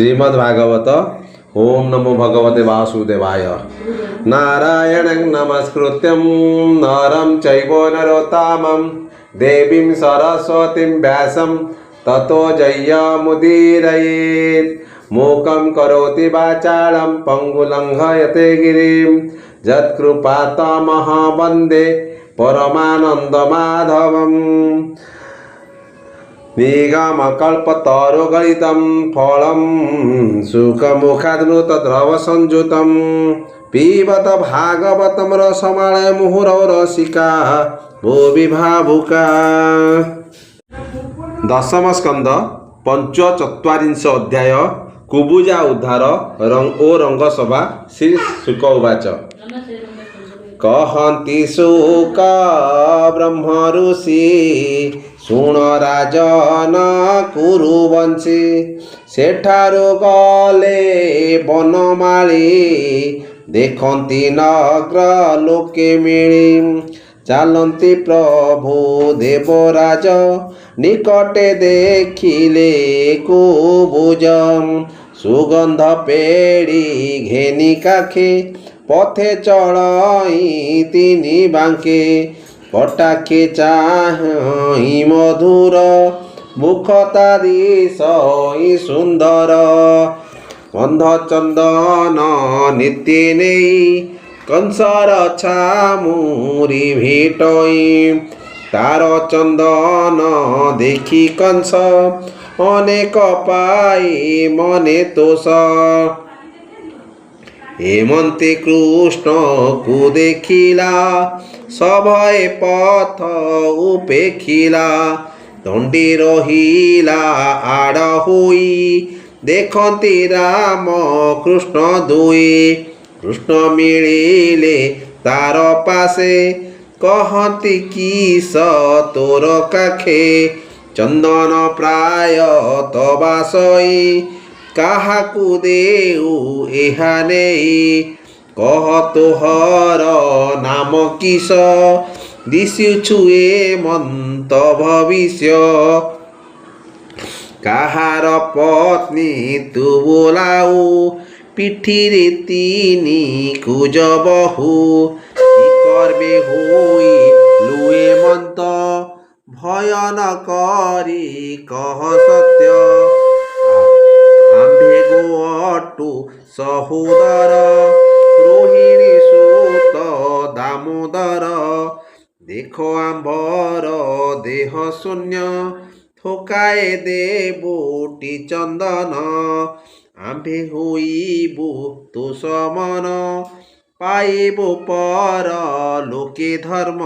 श्रीमद्भागवत। ओम नमो भगवते वासुदेवाय। नारायणं नमस्कृत्यं नरं चैव नरोत्तमं देवीं सरस्वतीं व्यासं ततो जयमुदीरयेत्। मूकं करोति वाचालं पङ्गुलङ्घयते गिरिं यत्कृपातमहं वन्दे परमानन्दमाधवम्। निगमकल्पतरुगलितं फलं सुखमुखादृतद्रवसंयुतं पिबत भागवतं रसमालय मुहुरौ रसिका भुवि भावुका। दशम स्कंद पंचचत्वारिंश अध्याय कुबुजा उद्धार ओ रंगसभा। श्री शुक उवाच कहन्ति शुक ब्रह्म ऋषि शुण राजन कुरुवंशी सेठारु गले बनमाली देखन्ति नग्र लोके मिली चालन्ति प्रभु देवराज निकटे देखिले कुबुज सुगंध पेड़ी घेनी काखे पथे चढ़ई तिनि बांके कटाखे चाहि मधुर मुख तारी सई सुंदर गंध चंदन नित्य नेई कंसर छामुरी भेटई तार चंदन देखी कंस अनेक पाई मने तोष हेमंते कृष्ण को देखिला सभय पथ उपेखिला दंडी रहिला आड़ होई देखती राम कृष्ण दुई कृष्ण मिलिले तार पासे कहती किस तोर काखे चंदन प्राय तबासई काहाकू देऊ एहा नेई कह तोहर नाम किस दिशुछु ए मन्त भविष्य काहार पत्नी तू बोलाऊ पिठिरे तिनी कुज बहु करबे होई लुए मन्त भय न करी कह सत्य आम्भे गोटू सहोदर रोहिणी सूत दामोदर देखो आम्भर देह शून्य थोकाए देबोटी चंदन आम्भे होइबु तो समन पाइबो पर लोके धर्म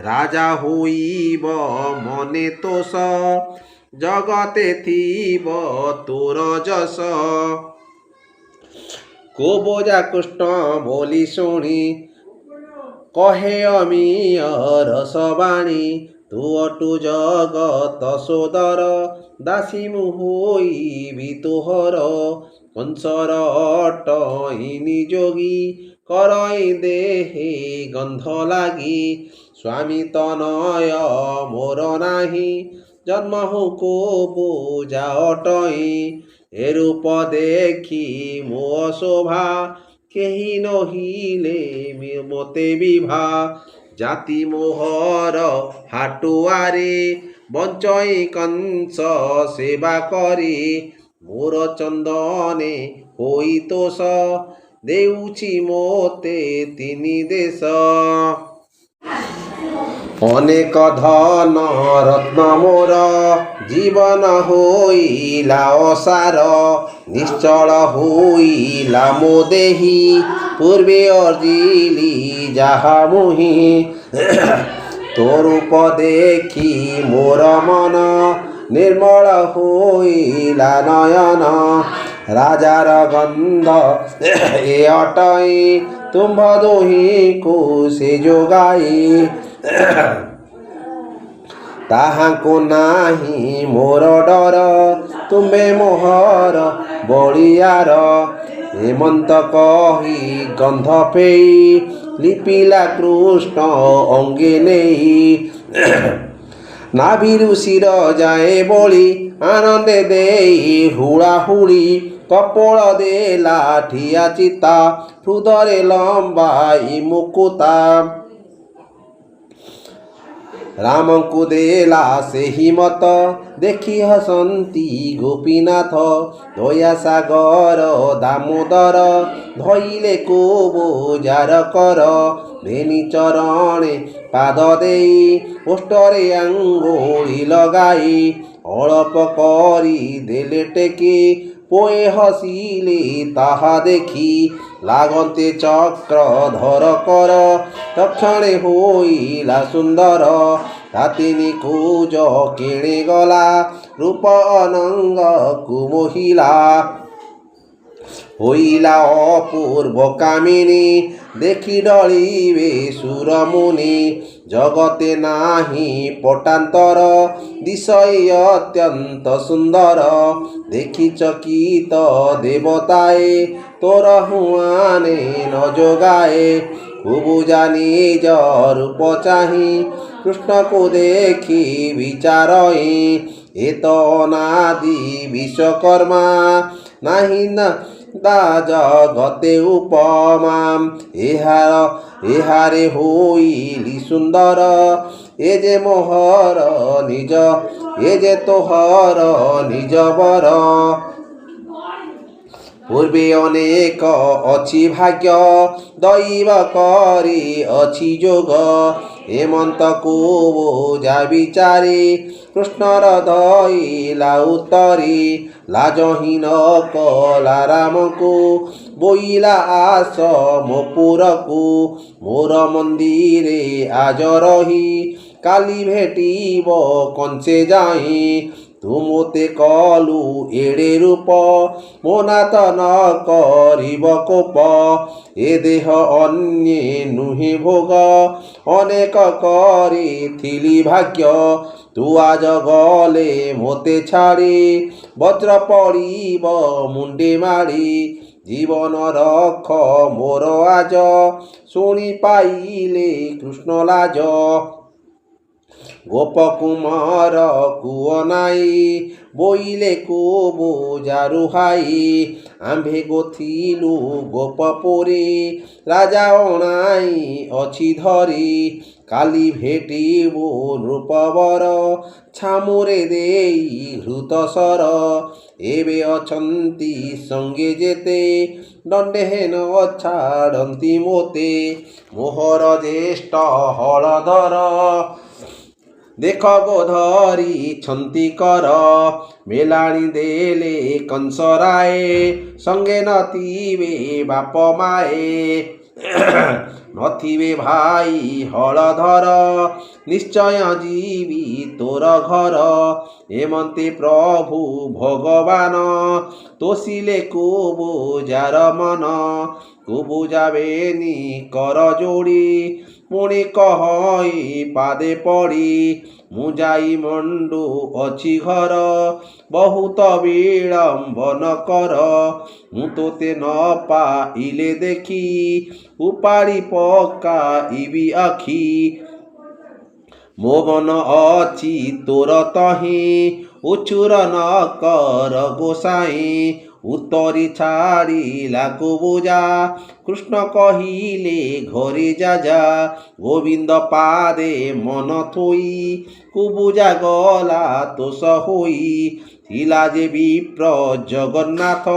राजा होइब मने तोष जगते थीब तोर जस कुबुजा कृष्ण बोली शुणी कहे अमीय रसवाणी तू अटु जगत सोदर दासी मुहोई तोहर कंसर अटईनी जोगी करई देहे गंध लागी स्वामी तनय मोर नाही जन्म हो कुबुजा अटई ए रूप देखी मो शोभा केही नहिले मते विभा जाति मोहर हाटुआरे बंचई कंस सेवा करी मोर चंदने होई तोष देउछि मोते तिनि देश अनेक धन रत्न मोर जीवन होइला असार निश्चल होइला मो देही पूर्वे अर्जिली जाहा मुहि तो रूप देखी मोर मन निर्मल होइला नयन राजार गंध ए अटई तुम्भ दोही को से जोगाई ताहाको नाही मोर डर तुम्बे मोहर बलियार हेमंत कही गंध पेई लिपिला कृष्ण अंगे नेई ନାଭିରୁ ଶିର ଯାଏ ବଳି ଆନନ୍ଦେ ଦେଇ ହୁଳାହୁଳି କପୋଳ ଦେଲା ଠିଆ ଚିତା ହୃଦରେ ଲମ୍ବାଇ ମୁକୁତା ରାମଙ୍କୁ ଦେଲା ସେହି ମତ ଦେଖି ହସନ୍ତି ଗୋପୀନାଥ ଦୟା ସାଗର ଦାମୋଦର ଧଇଲେ କୋବଜାର କର ଧେନି ଚରଣେ ପାଦ ଦେଇ ଓଷ୍ଠରେ ଆଙ୍ଗୁଳି ଲଗାଇ ଅଳପ କରି ଦେଲେ ଟେକି ପୋଏ ହସିଲେ ତାହା ଦେଖି ଲାଗନ୍ତେ ଚକ୍ରଧର କର ତକ୍ଷଣେ ହୋଇଲା ସୁନ୍ଦର ରାତିନି କୁଜ କେଣେ ଗଲା ରୂପ ଅନଙ୍ଗକୁ ମୋହିଲା ହୋଇଲା ଅପୂର୍ବ କାମିନୀ ଦେଖି ଡଳିବେ ସୁରମୁନି ଜଗତେ ନାହିଁ ପଟାନ୍ତର ଦିଶଇ ଅତ୍ୟନ୍ତ ସୁନ୍ଦର ଦେଖି ଚକିତ ଦେବତାଏ ତୋର ହୁଆନେ ନ ଯୋଗାଏ କୁବୁଜା ନିଜ ରୂପ ଚାହିଁ କୃଷ୍ଣକୁ ଦେଖି ବିଚାରଇ ଏ ତ ଅନାଦି ବିଶ୍ୱକର୍ମା ନାହିଁ ନା ତା ଜଗତେ ଉପମା ଏହାରେ ହୋଇଲି ସୁନ୍ଦର ଏ ଯେ ମୋହର ନିଜ ଏ ଯେ ତୋହର ନିଜ ବର ପୂର୍ବେ ଅନେକ ଅଛି ଭାଗ୍ୟ ଦୈବ କରି ଅଛି ଯୋଗ ହେମନ୍ତକୁ ବୋଝା ବିଚାରି କୃଷ୍ଣର ଦଇଲା ଉତ୍ତରି ଲାଜହୀନ କଲା ରାମକୁ ବୋଇଲା ଆସ ମୋ ପୁରକୁ ମୋର ମନ୍ଦିରେ ଆଜ ରହି କାଲି ଭେଟିବ କଞ୍ଚେ ଯାଇ ତୁ ମୋତେ କଲୁ ଏଡ଼େ ରୂପ ମୋ ନାଥ ନ କରିବ କୋପ ଏ ଦେହ ଅନ୍ୟେ ନୁହେଁ ଭୋଗ ଅନେକ କରିଥିଲି ଭାଗ୍ୟ ତୁ ଆଜ ଗଲେ ମୋତେ ଛାଡ଼ି ବଜ୍ର ପଡ଼ିବ ମୁଣ୍ଡେ ମାଡ଼ି ଜୀବନ ରଖ ମୋର ଆଜ ଶୁଣି ପାଇଲେ କୃଷ୍ଣ ଲାଜ ଗୋପକୁମାର କୁଅ ନାଇ ବୋଇଲେ କୋବଜାରୁ ହାଇ ଆମ୍ଭେ ଗୋଥିଲୁ ଗୋପପୁରୀ ରାଜା ଅଣାଇ ଅଛି ଧରି କାଲି ଭେଟିବୁ ନୃପବର ଛାମୁରେ ଦେଇ ହୃତସର ଏବେ ଅଛନ୍ତି ସଙ୍ଗେ ଯେତେ ଦଣ୍ଡେ ହେନ ଛାଡ଼ନ୍ତି ମୋତେ ମୋହର ଜ୍ୟେଷ୍ଠ ହଳଧର ଦେଖ ଗୋଧରିଛନ୍ତି କର ମେଲାଣି ଦେଲେ କଂସରାଏ ସଙ୍ଗେ ନଥିବେ ବାପ ମାଏ ନଥିବେ ଭାଇ ହଳଧର ନିଶ୍ଚୟ ଯିବି ତୋର ଘର ଏମନ୍ତେ ପ୍ରଭୁ ଭଗବାନ ତୋଷିଲେ କୁବୁଜାର ମନ କୁବୁଜାବେନି କର ଯୋଡ଼ି ପୁଣି କହଇ ପାଦେ ପଡ଼ି ମୁଁ ଯାଇ ମଣ୍ଡୁ ଅଛି ଘର ବହୁତ ବିଳମ୍ବନ କର ମୁଁ ତୋତେ ନ ପାଇଲେ ଦେଖି ଉପାଡ଼ି ପକାଇବି ଆଖି ମୋ ମନ ଅଛି ତୋର ତହିଁ ଉଛୁର ନ କର ଗୋସାଇଁ ଉତ୍ତରି ଛାଡ଼ିଲା କୁବୁଜା କୃଷ୍ଣ କହିଲେ ଘରେ ଯା ଗୋବିନ୍ଦ ପାଦେ ମନ ଥୋଇ କୁବୁଜା ଗଲା ତୋଷ ହୋଇ ଥିଲା ଯେ ବିପ୍ର ଜଗନ୍ନାଥ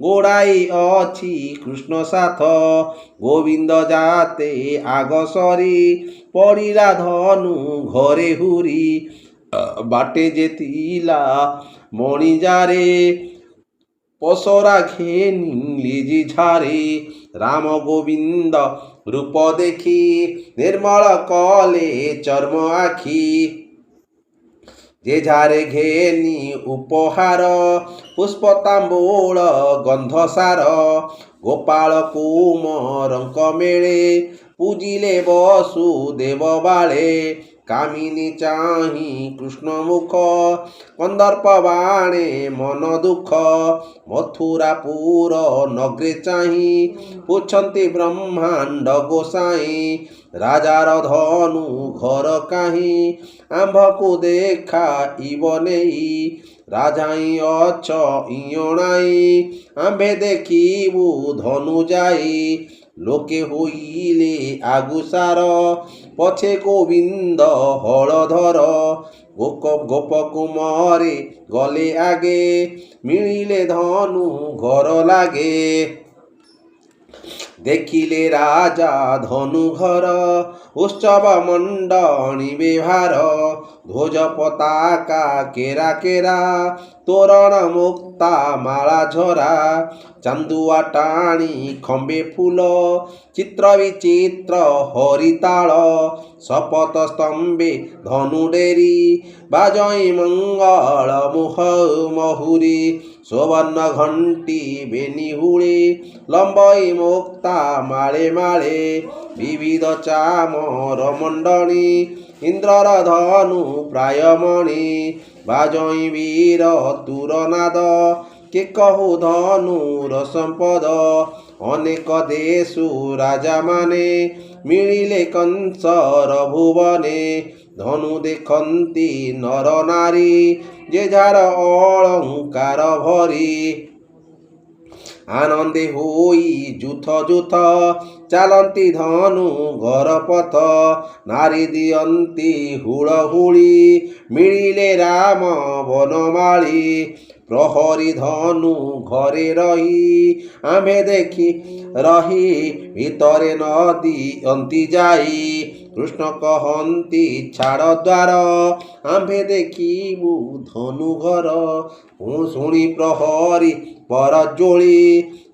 ଗୋଡ଼ାଇ ଅଛି କୃଷ୍ଣ ସାଥ ଗୋବିନ୍ଦ ଯାତେ ଆଗ ସରି ପଡ଼ିଲା ଧନୁ ଘରେ ହୁରି ବାଟେ ଯେ ଥିଲା ମଣିଜାରେ ପସରା ଘେନିଲି ଝାରେ ରାମ ଗୋବିନ୍ଦ ରୂପ ଦେଖି ନିର୍ମଳ କଲେ ଚର୍ମ ଆଖି ଯେଝାରେ ଘେନି ଉପହାର ପୁଷ୍ପ ତାମ୍ବୁଳ ଗନ୍ଧସାର ଗୋପାଳ କୁମରଙ୍କ ମେଳେ ପୂଜିଲେ ବସୁଦେବ ବାଳେ কামিনী চাহি কৃষ্ণ মুখ কন্দর্প বাণে মন দুঃখ মথুরাপুর নগরে চাহি পুছন্তি ব্রহ্মাণ্ড গোসাই রাজার ধনু ঘর কাহি আম্ভকু দেখা ইব নেই রাজাই অছ ইয়ণাই আম্ভে দেখিবু ধনু যাই লোকে হইলে আগুসার পছে গোবিন্দ হলধর গোপকুমারে গলে আগে মিলিলে ধনু ঘর লাগে দেখিলে রাজা ধনু ঘর উৎসব মণ্ডলী বেভার ধ্বজ পতাকা কেরা কেরা তোରଣ মুক্তা মালা ঝরা চান্দুয়া টাଣି ଖମ୍ବେ ফুল চিত্র বিচিত্র হরিতাଳ শপথ স্তম্ভে ধনু ডেরি বাজই মঙ্গল মুহ মহুরি সুবর্ণ ঘণ্টি বেনি হুড়ি লম্বই মুক্তা মাଳେ মাଳେ বিবিধ চামর মণ্ডলী ইন্দ্রর ধনু প্রায়মণি বাজই বীর তুরনাদ কে কহু ধনুর সম্পদ অনেক দেশু রাজা মানে মিলিলে কংসর ভুবনে ধনু দেখন্তি নর নারী যে যার অলঙ্কার ভরি আনন্দে হই যুথ যুথ চালন্তি ধনু ঘর পথ নারী দিয়ন্তি হুড়হুড়ি মিলিলে রাম বনমালী প্রহরী ধনু ঘরে রহি আম্ভে দেখি রহি ভিতরে নদী অন্তি যাই কৃষ্ণ কহন্তি ছাড় দ্বার আম্ভে দেখিবু ধনু ঘর শুଣି প্রহরী পরজোଳି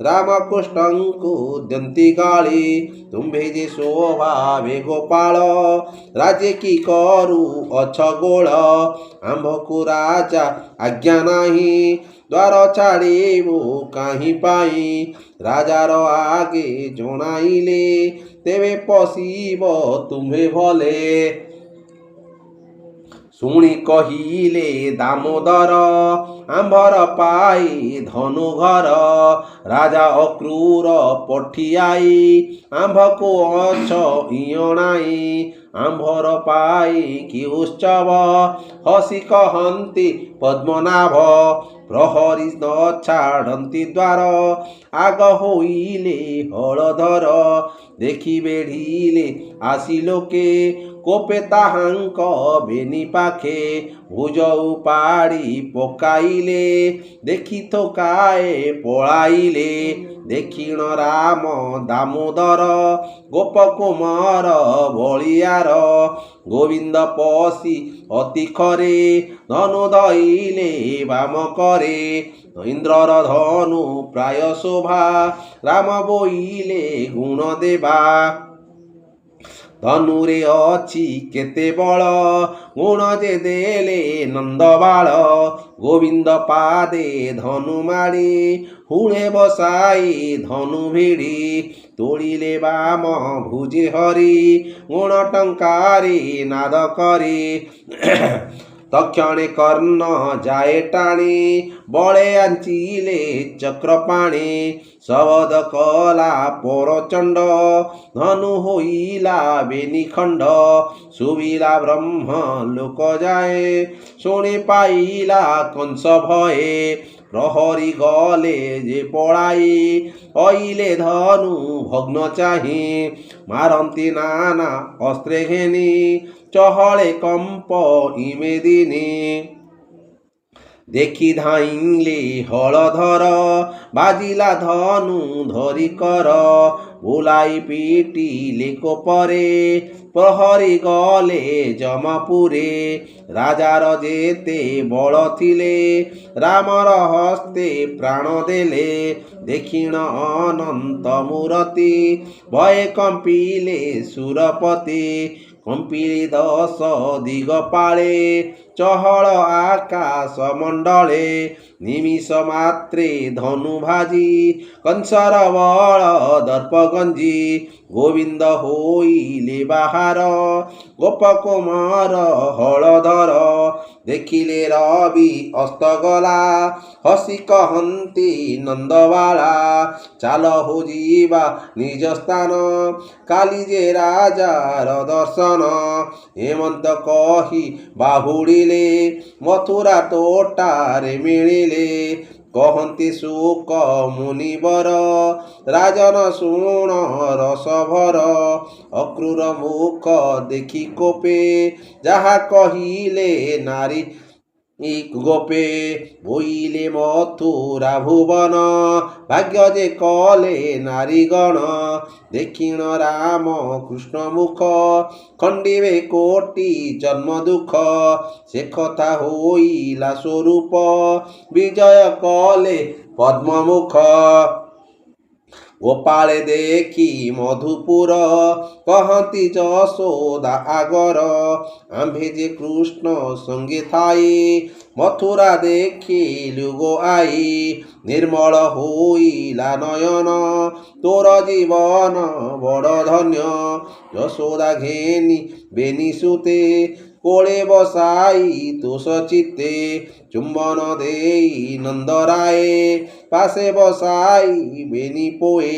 ରାମକୃଷ୍ଣଙ୍କୁ ଦିଅନ୍ତି ଗାଳି ତୁମ୍ଭେ ଯେ ସ୍ୱଭାବେ ଗୋପାଳ ରାଜେ କି କରୁ ଅଛ ଗୋଳ ଆମ୍ଭକୁ ରାଜା ଆଜ୍ଞା ନାହିଁ ଦ୍ୱାର ଛାଡ଼ିବୁ କାହିଁ ପାଇଁ ରାଜାର ଆଗେ ଜଣାଇଲେ ତେବେ ପଶିବ ତୁମ୍ଭେ ଭଲେ শুনি কহিলে দামোদর আম্ভর পাই ধনু ঘর রাজা অক্রূর পঠিয়াই আম্ভকু অছ ইয়ণাই আম্ভর পাই কি উৎসব হসি কহন্তি পদ্মনাভ প্রহরী ন ছাড়ন্তি দ্বার আগ হইলে হলধর দেখি বেঢ়িলে আসি লোকে কোপে তাহাঙ্ক বেনি পাখে ভুজ উপাড়ি পকাইলে দেখি থোকায়ে পଳାইলে দেখিণ রাম দামোদর গোপকুমার বলিয়ার গোবিন্দ পশি অতি খরে ধনু ধইলে বাম করে ইন্দ্রর ধনু প্রায় শোভা রাম বইলে গুণ দেবা ধনুরে অছি কেতে বଳ গুণ যে দেলে নন্দবাଳ গোবিন্দ পাদে ধনু মাড়ি হুড়ে বসাই ধনু ভিড়ি তোଳିলে বাম ভুজে হরি গুণ টঙ্কারি নাদ କରି তক্ষণে কর্ণ যায় টাণি বলে আঞ্চিলে চক্রপাণি শবদ কলা পরচণ্ড ধনু হইলা বেনিখণ্ড শুভিলা ব্রহ্ম লোক যায় শুনি পাইলা কংস ভয়ে প্রহরী গলে যে পড়াই অইলে ধনু ভগ্ন চাহি মারন্তি নানা অস্ত্রে ঘেনি চহলে কম্প ইমেদিনী দেখি ধাইলে হলধর বাজিলা ধনু ধরি কর বুলাই পিটিলে কোপরে প্রহরী গলে জমপুরে রাজার যেতে বল থিলে রামর হস্তে প্রাণ দেলে দেখিণ অনন্ত মূরতি ভয়ে কম্পিলে সুরপতি কম্পিলে দশ দিগপাଳେ ଚହଳ ଆକାଶ ମଣ୍ଡଳେ ନିମିଷ ମାତ୍ରେ ଧନୁ ଭାଜି କଂସର ବଳ ଦର୍ପ ଗଞ୍ଜି ଗୋବିନ୍ଦ ହୋଇଲେ ବାହାର ଗୋପକୁମାର ହଳଧର ଦେଖିଲେ ରବି ଅସ୍ତଗଲା ହସି କହନ୍ତି ନନ୍ଦବାଳା ଚାଲ ହୋ ଯିବା ନିଜ ସ୍ଥାନ କାଲି ଯେ ରାଜାର ଦର୍ଶନ ହେମନ୍ତ କହି ବାହୁଡ଼ିଲେ ମଥୁରା ତୋଟାରେ ମିଳିଲେ କହନ୍ତି ସୁକ ମୁନିବର ରାଜନ ଶୁଣ ରସଭର ଅକ୍ରୂର ମୁଖ ଦେଖି କୋପେ ଯାହା କହିଲେ ନାରୀ ଗୋପେ ବୋଇଲେ ମଥୁରା ଭୁବନ ଭାଗ୍ୟ ଯେ କଲେ ନାରୀଗଣ ଦେଖିଣ ରାମ କୃଷ୍ଣ ମୁଖ ଖଣ୍ଡିବେ କୋଟି ଜନ୍ମ ଦୁଃଖ ସେ କଥା ହୋଇଲା ସ୍ୱରୂପ ବିଜୟ କଲେ ପଦ୍ମମୁଖ ଗୋପାଳେ ଦେଖି ମଧୁପୁର କହନ୍ତି ଯଶୋଦା ଆଗର ଆମ୍ଭେ ଯେ କୃଷ୍ଣ ସଙ୍ଗେ ଥାଇ ମଥୁରା ଦେଖିଲୁ ଗୋ ଆଇ ନିର୍ମଳ ହୋଇଲା ନୟନ ତୋର ଜୀବନ ବଡ଼ ଧନ୍ୟ ଯଶୋଦା ଘେନି ବେନି ସୁତେ କୋଳେ ବସାଇ ତୋଷ ଚିତ୍ତେ ଚୁମ୍ବନ ଦେଇ ନନ୍ଦରାଏ ପାଶେ ବସାଇ ବେନି ପୋଏ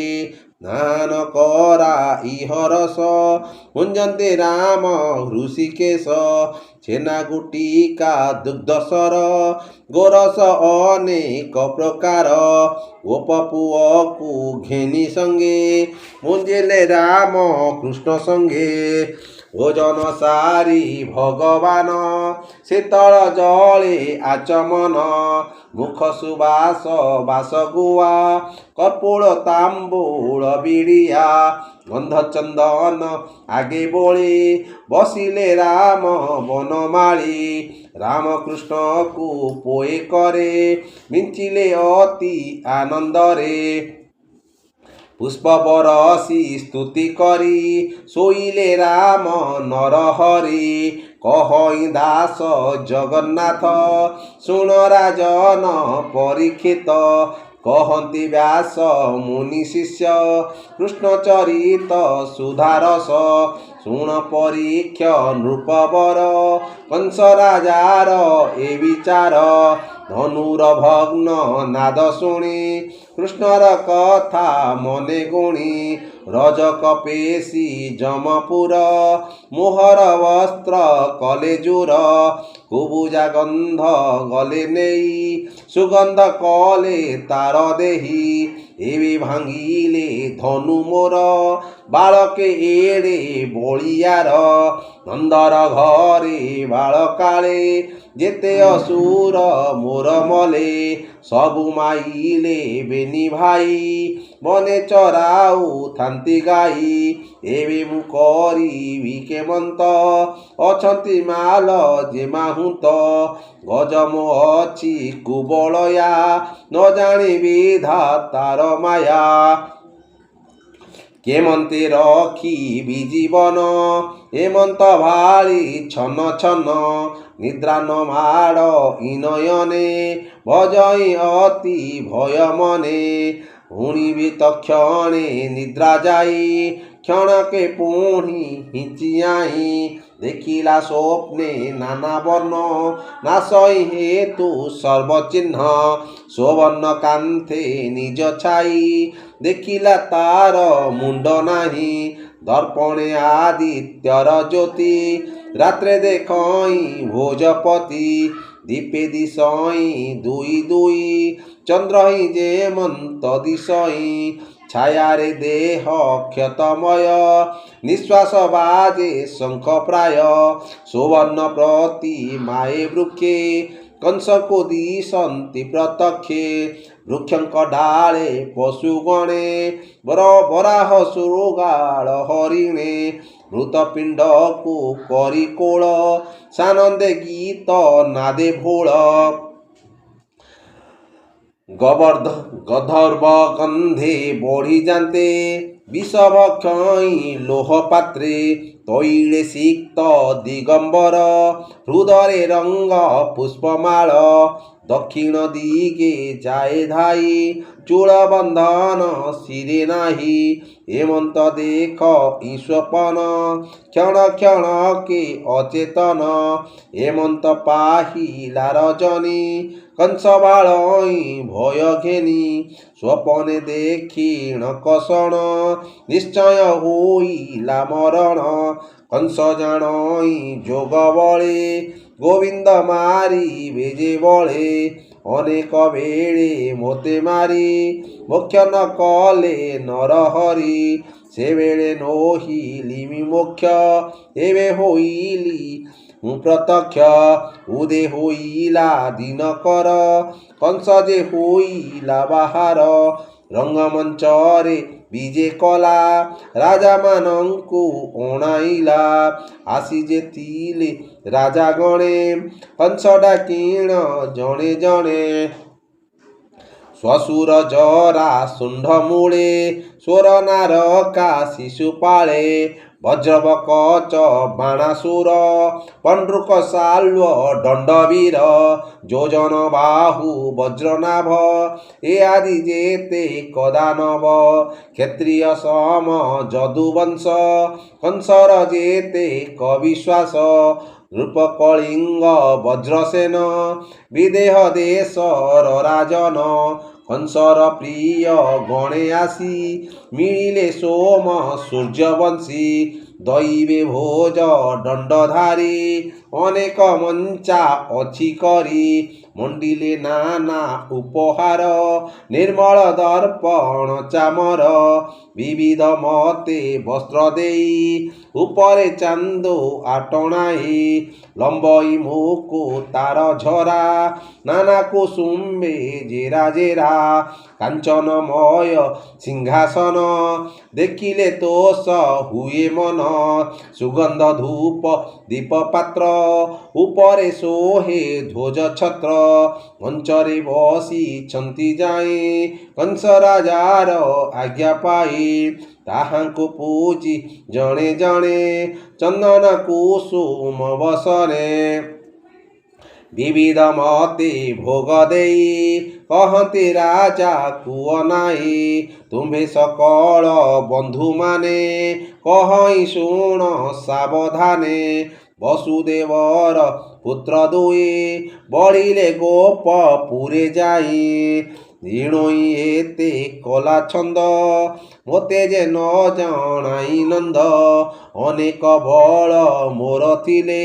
ନାନ କରାଇ ହରସ କୁଞ୍ଜନ୍ତେ ରାମ ହୃଷିକେଶ ଛେନା ଗୁଟିକା ଦୁଗ୍ଧସର ଗୋରସ ଅନେକ ପ୍ରକାର ଗୋପ ପୁଅକୁ ଘେନି ସଙ୍ଗେ ମୁଞ୍ଜିଲେ ରାମ କୃଷ୍ଣ ସଙ୍ଗେ ଭୋଜନ ସାରି ଭଗବାନ ଶୀତଳ ଜଳେ ଆଚମନ ମୁଖ ସୁବାସ ବାସ ଗୁଆ କର୍ପୂର ତାମ୍ବୁଳ ବିଡ଼ିଆ ଗନ୍ଧ ଚନ୍ଦନ ଆଗେ ବୋଳି ବସିଲେ ରାମ ବନମାଳି ରାମକୃଷ୍ଣକୁ ପୋଏ करे ମିଞ୍ଚିଲେ ଅତି ଆନନ୍ଦରେ ପୁଷ୍ପ ବରସି ସ୍ତୁତି କରି ଶୋଇଲେ ରାମ ନରହରି କହଇ ଦାସ ଜଗନ୍ନାଥ ଶୁଣ ରାଜନ ପରୀକ୍ଷିତ କହନ୍ତି ବ୍ୟାସ ମୁନି ଶିଷ୍ୟ କୃଷ୍ଣ ଚରିତ ସୁଧାରସ ଶୁଣ ପରୀକ୍ଷ ନୃପବର କଂସ ରାଜାର ଏ ବିଚାର ଧନୁର ଭଗ୍ନ ନାଦ ଶୁଣି କୃଷ୍ଣର କଥା ମନେ ଗୁଣି ରଜକ ପେଶୀ ଜମପୁର ମୋହର ବସ୍ତ୍ର କଲେ ଜୁର କୁବୁଜା ଗନ୍ଧ ଗଲେ ନେଇ ସୁଗନ୍ଧ କଲେ ତାର ଦେହି ଏବେ ଭାଙ୍ଗିଲେ ଧନୁ ମୋର ବାଳକେ ଏଡ଼େ ବଳିଆର ନନ୍ଦର ଘରେ ବାଳକାଳେ ଯେତେ ଅସୁର ମୋର ମଲେ ସବୁ ମାଇଲେ ବେନି ଭାଇ ବନେ ଚରାଉ ଥାନ୍ତି ଗାଈ ଏବେ ମୁଁ କରିବି କେମନ୍ତ ଅଛନ୍ତି ମାଲ ଯେ ମାହୁନ୍ତ ଗଜମ ଅଛି କୁବଳୟା ନ ଜାଣିବି ଧାତାର ମାୟା କେମନ୍ତେ ରଖିବି ଜୀବନ ହେମନ୍ତ ଭାଳି ଛନ ଛନ ନିଦ୍ରା ନ ମାଡ଼ ଇନୟନେ ଭଜଇ ଅତି ଭୟ ମନେ ଶୁଣିବି ତକ୍ଷଣେ ନିଦ୍ରା ଯାଇ କ୍ଷଣକେ ପୁଣି ହିଞ୍ଚିଆଇ ଦେଖିଲା ସ୍ୱପ୍ନେ ନାନା ବର୍ଣ୍ଣ ନାଶଇ ହେତୁ ସର୍ବଚିହ୍ନ ସୁବର୍ଣ୍ଣ କାନ୍ଥେ ନିଜ ଛାଇ ଦେଖିଲା ତାର ମୁଣ୍ଡ ନାହିଁ ଦର୍ପଣେ ଆଦିତ୍ୟର ଜ୍ୟୋତି ରାତ୍ରେ ଦେଖଇ ଭୋଜପତି ଦୀପେ ଦିଶଇ ଦୁଇ ଦୁଇ ଚନ୍ଦ୍ର ହିଁ ଯେମନ୍ତ ଦିଶଇ ଛାୟାରେ ଦେହ କ୍ଷତମୟ ନିଶ୍ୱାସ ବାଜେ ଶଙ୍ଖ ପ୍ରାୟ ସୁବର୍ଣ୍ଣ ପ୍ରତି ମାଏ ବୃକ୍ଷେ କଂସକୁ ଦିଶନ୍ତି ପ୍ରତ୍ୟକ୍ଷେ ବୃକ୍ଷଙ୍କ ଡାଳେ ପଶୁ ଗଣେ ବରାହ ଶୃଗାଳ ହରିଣେ ମୃତପିଣ୍ଡକୁ କରି କୋଳ ସାନନ୍ଦେ ଗୀତ ନାଦେ ଭୋଳ ଗର୍ଦ୍ଧ ଗନ୍ଧର୍ବ ଗନ୍ଧେ ବଢ଼ି ଯାନ୍ତେ বিষভক্ষী লোহ পাত্রে তৈলে সিক্ত দিগম্বর হৃদরে রঙ্গ পুষ্পমাল দক্ষিণ দিকে যায় ধাই চূড় বন্ধন শিরে নাহি হেমন্ত দেখ ঈশপন ক্ষণ ক্ষণকে অচেতন হেমন্ত পাহিলা রজনী কংসবাড়ই ভয় ঘেনি স্বপনে দেখিণ কষণ নিশ্চয় হইলা মরণ কংস জাণই যোগ বଳେ গোবিন্দ মারিবে যে বଳେ অনেক বেড়ে মতে মারি মোক্ষ ন কলে নরহরি সেবেলে নহিলি মোক্ষ এবে হইলি প্রত্যক্ষ উদে হইলা দিনকর কংস যে হইলা বাହାର ରଙ୍ଗମଞ୍ଚରେ ବିଜେ କଲା ରାଜାମାନଙ୍କୁ ଅଣାଇଲା ଆସି ଯେତିଲେ ରାଜା ଗଣେ କଂସ ଡାକିଣ ଜଣେ ଜଣେ ଶ୍ୱଶୁର ଜରା ଶୁଣ୍ଢ ମୂଳେ ସ୍ୱର ନାରକା ଶିଶୁପାଳେ ବଜ୍ରବକଚ ବାଣାସୁର ପଣ୍ଡୃକ ସାଲ୍ୱ ଦଣ୍ଡବୀର ଯୋଜନ ବାହୁ ବଜ୍ରନାଭ ଏ ଆଦି ଯେତେ କଦାନବ କ୍ଷତ୍ରିୟ ସମ ଯଦୁବଂଶ କଂସର ଯେତେ କବିଶ୍ୱାସ ରୂପ କଳିଙ୍ଗ ବଜ୍ରସେନ ବିଦେହ ଦେଶର ରାଜନ କଂସର ପ୍ରିୟ ଗଣେ ଆସି ମିଳିଲେ ସୋମ ସୂର୍ଯ୍ୟବଂଶୀ ଦଇବେ ଭୋଜ ଦଣ୍ଡଧାରୀ ଅନେକ ମଞ୍ଚା ଅଛି କରି ମଣ୍ଡିଲେ ନାନା ଉପହାର ନିର୍ମଳ ଦର୍ପଣ ଚାମର ବିବିଧ ମତେ ବସ୍ତ୍ର ଦେଇ ଉପରେ ଚାନ୍ଦୋ ଆଟଣାଇ ଲମ୍ବଇ ମୁକୁ ତାର ଝରା ନାନା କୁସୁମ୍ବେ ଜେରା ଜେରା କାଞ୍ଚନମୟ ସିଂହାସନ ଦେଖିଲେ ତୋଷ ହୁଏ ମନ ସୁଗନ୍ଧ ଧୂପ ଦୀପ ପାତ୍ର ଉପରେ ଶୋହେ ଧ୍ୱଜ ଛତ୍ର ମଞ୍ଚରେ ବସିଛନ୍ତି ଯାଇ କଂସ ରାଜାର ଆଜ୍ଞା ପାଇ ତାହାଙ୍କୁ ପୂଜି ଜଣେ ଜଣେ ଚନ୍ଦନ କୁସୁମ ବସରେ ବିବିଧ ମତେ ଭୋଗ ଦେଇ କହନ୍ତି ରାଜା କୁଅ ନାଇ ତୁମ୍ଭେ ସକଳ ବନ୍ଧୁମାନେ କହଇ ଶୁଣ ସାବଧାନେ ବସୁଦେବର ପୁତ୍ର ଦୁଇ ବଢ଼ିଲେ ଗୋପପୁରେ ଯାଇ ଦିଣୋଇ ଏତେ କଲା ଛନ୍ଦ ମୋତେ ଯେ ନ ଜଣାଇ ନନ୍ଦ ଅନେକ ବଳ ମୋର ଥିଲେ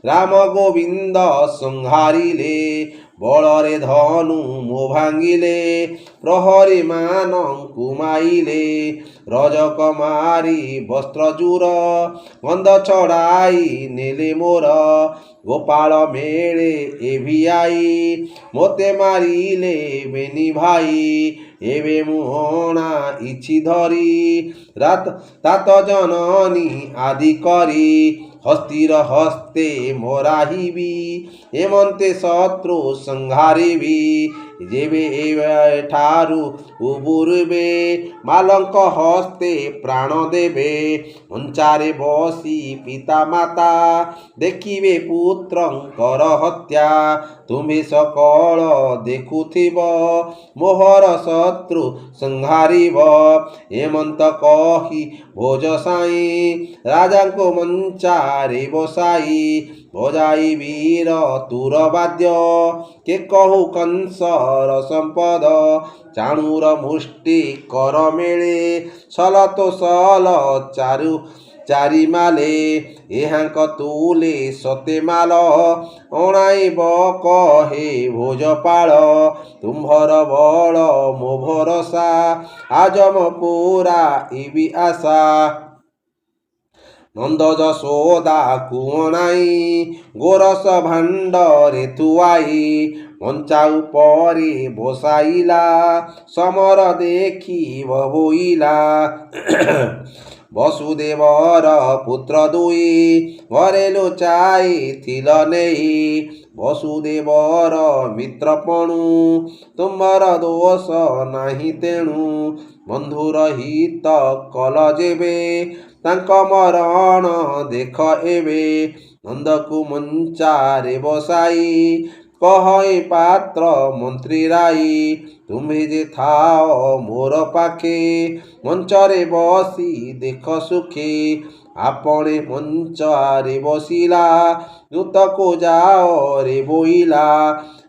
ରାମ ଗୋବିନ୍ଦ ସଂହାରିଲେ ବଳରେ ଧନୁ ମୋ ଭାଙ୍ଗିଲେ ପ୍ରହରୀ ମାନଙ୍କୁ ମାଇଲେ ରଜକ ମାରି ବସ୍ତ୍ରଜୁର ଗନ୍ଧ ଛଡ଼ାଇ ନେଲେ ମୋର ଗୋପାଳ ମେଳେ ଏଭିଆଇ ମୋତେ ମାରିଲେ ବେନି ଭାଇ ଏବେ ମୁଁ ଅଣା ଇଛି ଧରି ତାତ ଜନନୀ ଆଦି କରି ହସ୍ତିର ହସ୍ତେ ମରାହିବି ଏମନ୍ତେ ଶତ୍ରୁ ସଂହାରିବି ଯେବେ ଏଠାରୁ ଉବୁରିବେ ମାଲଙ୍କ ହସ୍ତେ ପ୍ରାଣ ଦେବେ ମଞ୍ଚାରେ ବସି ପିତା ମାତା ଦେଖିବେ ପୁତ୍ରଙ୍କର ହତ୍ୟା ତୁମେ ସକଳ ଦେଖୁଥିବ ମୋହର ଶତ୍ରୁ ସଂହାରିବ ଏମନ୍ତ କହି ଭୋଜ ସାଇ ରାଜାଙ୍କୁ ମଞ୍ଚାରେ ବସାଇ ବଜାଇ ବୀର ତୁର ବାଦ୍ୟ କେ କହୁ କଂସର ସମ୍ପଦ ଚାଣୁର ମୁଷ୍ଟି କର ମେଳେ ସଲତୋ ସଲ ଚାରିମାଲେ ଏହାଙ୍କ ତୁଲେ ସତେ ମାଲ ଅଣାଇବ କହେ ଭୋଜପାଳ ତୁମ୍ଭର ବଳ ମୋ ଭରସା ଆଜ ମୋ ପୁରା ଇବି ଆଶା ନନ୍ଦ ଯଶୋଦା କୁଅଣାଇ ଗୋରସ ଭାଣ୍ଡରେ ତୁଆଇ ମଞ୍ଚା ଉପରେ ବସାଇଲା ସମର ଦେଖିବ ବୋଇଲା ବସୁଦେବର ପୁତ୍ର ଦୁଇ ଘରେ ଲୁଚାଇଥିଲ ନେଇ ବସୁଦେବର ମିତ୍ରପଣୁ ତୁମର ଦୋଷ ନାହିଁ ତେଣୁ ବନ୍ଧୁର ହିତ କଲ ଯେବେ ତାଙ୍କ ମରଣ ଦେଖ ଏବେ ନନ୍ଦକୁ ମଞ୍ଚାରେ ବସାଇ କହ ଏ ପାତ୍ର ମନ୍ତ୍ରୀ ରାଇ ତୁମେ ଯେ ଥାଅ ମୋର ପାଖେ ମଞ୍ଚରେ ବସି ଦେଖ ସୁଖେ ଆପणे ମଞ୍ଚାରେ ବସିଲା ଦୂତକୁ ଯାଅ ରେ ବୋଇଲା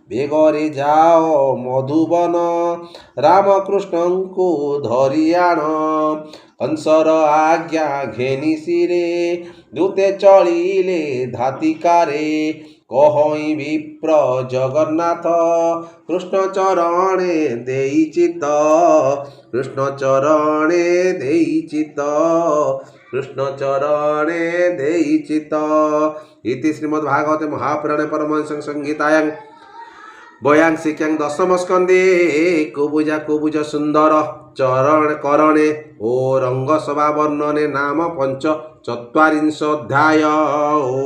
ବେଗରେ ଯାଅ ମଧୁବନ ରାମକୃଷ୍ଣଙ୍କୁ ଧରି ଆଣ କଂସର ଆଜ୍ଞା ଘେନି ଶିରେ ଦୂତେ ଚଳିଲେ ଧାତିକାରେ କହଇ ବିପ୍ର ଜଗନ୍ନାଥ କୃଷ୍ଣ ଚରଣେ ଦେଇଚିତ କୃଷ୍ଣ ଚରଣେ ଦେଇଚିତ কৃষ্ণ চরণে দেইচিত। ইতি শ্রীমদ্ভাগবতে মহাপুরাণে পরমহংস সংহিতায়াং বয়াংশিক্যাং দশম স্কন্ধে কুবুজ সুন্দর চরণ করণে ও রঙ্গসভা বর্ণনে নাম পঞ্চ চত্বারিংশ অধ্যায়। ও